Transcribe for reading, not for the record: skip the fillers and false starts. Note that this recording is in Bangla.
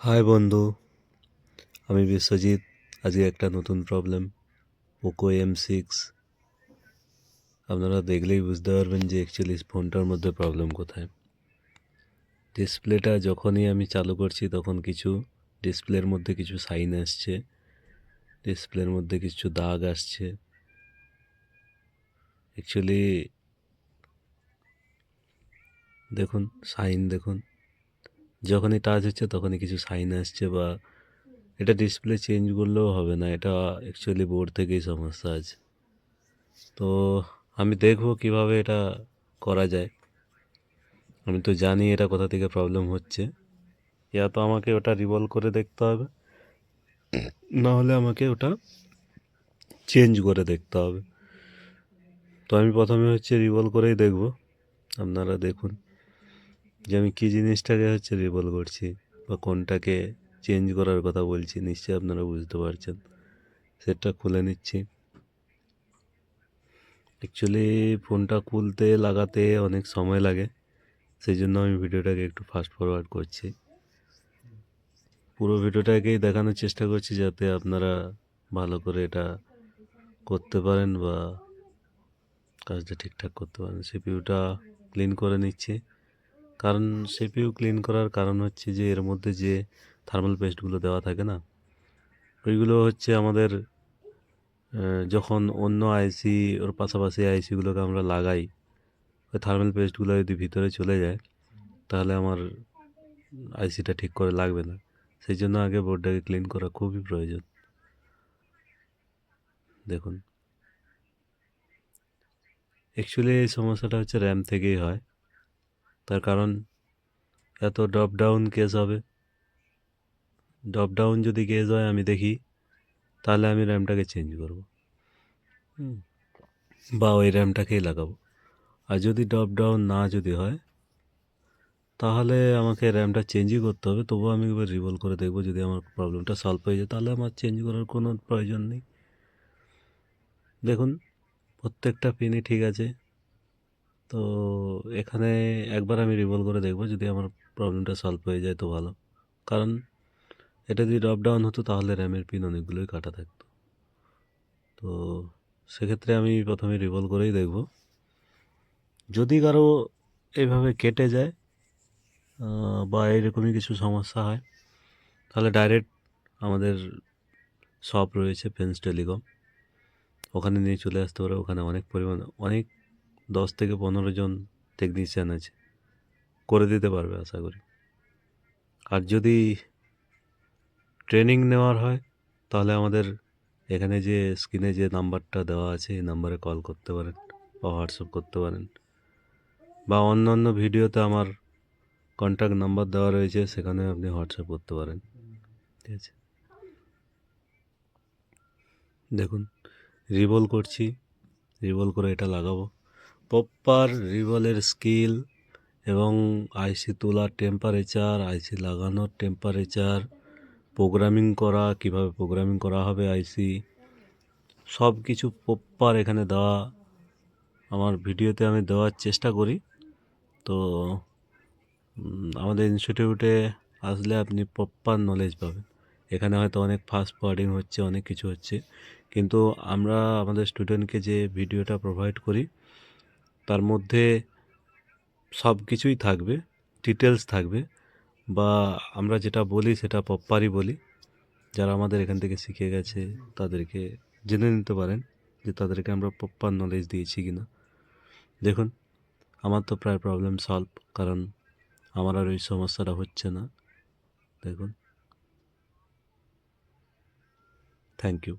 হাই বন্ধু, আমি বিশ্বজিৎ। আজকে একটা নতুন প্রবলেম, পোকো M6। আপনারা দেখলেই বুঝতে পারবেন যে অ্যাকচুয়ালি ফোনটার মধ্যে প্রবলেম কোথায়। ডিসপ্লেটা যখনই আমি চালু করছি তখন ডিসপ্লের মধ্যে কিছু সাইন আসছে, ডিসপ্লের মধ্যে কিছু দাগ আসছে। অ্যাকচুয়ালি দেখুন, সাইন দেখুন, যখনই টাচ হচ্ছে তখনই কিছু সাইন আসছে। বা এটা ডিসপ্লে চেঞ্জ করলেও হবে না, এটা অ্যাকচুয়ালি বোর্ড থেকেই সমস্যা আছে। তো আমি দেখব কিভাবে এটা করা যায়। আমি তো জানি এটা কোথা থেকে প্রবলেম হচ্ছে, তো আমাকে ওটা রিভলভ করে দেখতে হবে, না হলে আমাকে ওটা চেঞ্জ করে দেখতে হবে। তো আমি প্রথমে রিভলভ করেই দেখব। আপনারা দেখুন যে আমি কী জিনিসটাকে রিভলভ করছি বা কোনটাকে চেঞ্জ করার কথা বলছি। নিশ্চয়ই আপনারা বুঝতে পারছেন। সেটটা খুলে নিচ্ছি। অ্যাকচুয়ালি ফোনটা খুলতে লাগাতে অনেক সময় লাগে, সেই জন্য আমি ভিডিওটাকে একটু ফাস্ট ফরওয়ার্ড করছি। পুরো ভিডিওটাকেই দেখানোর চেষ্টা করছি যাতে আপনারা ভালো করে এটা করতে পারেন বা কাজটা ঠিকঠাক করতে পারেন। সিপিইউটা ক্লিন করে নিচ্ছি, কারণ সিপিইউ ক্লিন করার কারণ হচ্ছে যে এর মধ্যে যে থার্মাল পেস্টগুলো দেওয়া থাকে না, ওইগুলো আমাদের যখন অন্য আইসি ওর পাশাপাশি আইসিগুলোকে আমরা লাগাই, ওই থার্মাল পেস্টগুলো যদি ভিতরে চলে যায় তাহলে আমার আইসিটা ঠিক করে লাগবে না। সেই জন্য আগে বোর্ডটাকে ক্লিন করা খুবই প্রয়োজন। দেখুন, অ্যাকচুয়ালি এই সমস্যাটা র্যাম থেকেই হয়। তার কারণ এত ড্রপ ডাউন কেস হবে। ড্রপ ডাউন যদি কেস হয় আমি দেখি, তাহলে আমি র্যামটাকে চেঞ্জ করব বা ওই র্যামটাকেই লাগাবো। আর যদি ড্রপ ডাউন না যদি হয় তাহলে আমাকে র্যামটা চেঞ্জই করতে হবে। তবুও আমি এবার রিভলভ করে দেখবো, যদি আমার প্রবলেমটা সলভ হয়ে যায় তাহলে আমার চেঞ্জ করার কোনো প্রয়োজন নেই। দেখুন, প্রত্যেকটা পিনই ঠিক আছে। তো এখানে একবার আমি রিভলভ করে দেখবো, যদি আমার প্রবলেমটা সলভ হয়ে যায় তো ভালো। কারণ এটা যদি ড্রপ ডাউন হতো তাহলে র্যামের পিন অনেকগুলোই কাটা থাকতো। তো সেক্ষেত্রে আমি প্রথমে রিভলভ করেই দেখব। যদি কারো এইভাবে কেটে যায় বা এরকমই কিছু সমস্যা হয়, তাহলে ডাইরেক্ট আমাদের শপ রয়েছে ফ্রেন্ডস টেলিকম, ওখানে নিয়ে চলে আসতে পারে। ওখানে অনেক 10 থেকে 15 জন টেকনিশিয়ান আছে, করে দিতে পারবে আশা করি। আর যদি ট্রেনিং নেওয়ার হয় তাহলে আমাদের এখানে যে স্ক্রিনে যে নাম্বারটা দেওয়া আছে এই নাম্বারে কল করতে পারেন বা হোয়াটসঅ্যাপ করতে পারেন, বা অন্যান্য ভিডিওতে আমার কন্ট্যাক্ট নাম্বার দেওয়া রয়েছে, সেখানে আপনি হোয়াটসঅ্যাপ করতে পারেন। ঠিক আছে, দেখুন রিভলভ করছি, রিভলভ করে এটা লাগাবো। প্রপার রিভলের স্কিল এবং আইসি তোলার টেম্পারেচার, আইসি লাগানোর টেম্পারেচার, প্রোগ্রামিং করা, কিভাবে প্রোগ্রামিং করা হবে আইসি, সব কিছু প্রপার এখানে দেওয়া। আমার ভিডিওতে আমি দেওয়ার চেষ্টা করি। তো আমাদের ইনস্টিটিউটে আসলে আপনি প্রপার নলেজ পাবেন। এখানে হয়তো অনেক ফাস্ট ফরওয়ার্ডিং হচ্ছে, অনেক কিছু হচ্ছে, কিন্তু আমরা আমাদের স্টুডেন্টকে যে ভিডিওটা প্রোভাইড করি তার মধ্যে সব কিছুই থাকবে, ডিটেলস থাকবে, বা আমরা যেটা বলি সেটা প্রপারই বলি। যারা আমাদের এখান থেকে শিখে গেছে তাদেরকে জেনে নিতে পারেন যে তাদেরকে আমরা প্রপার নলেজ দিয়েছি কিনা। দেখুন, আমার তো প্রায় প্রবলেম সলভ, কারণ আমার আর ওই সমস্যাটা হচ্ছে না। দেখুন, থ্যাংক ইউ।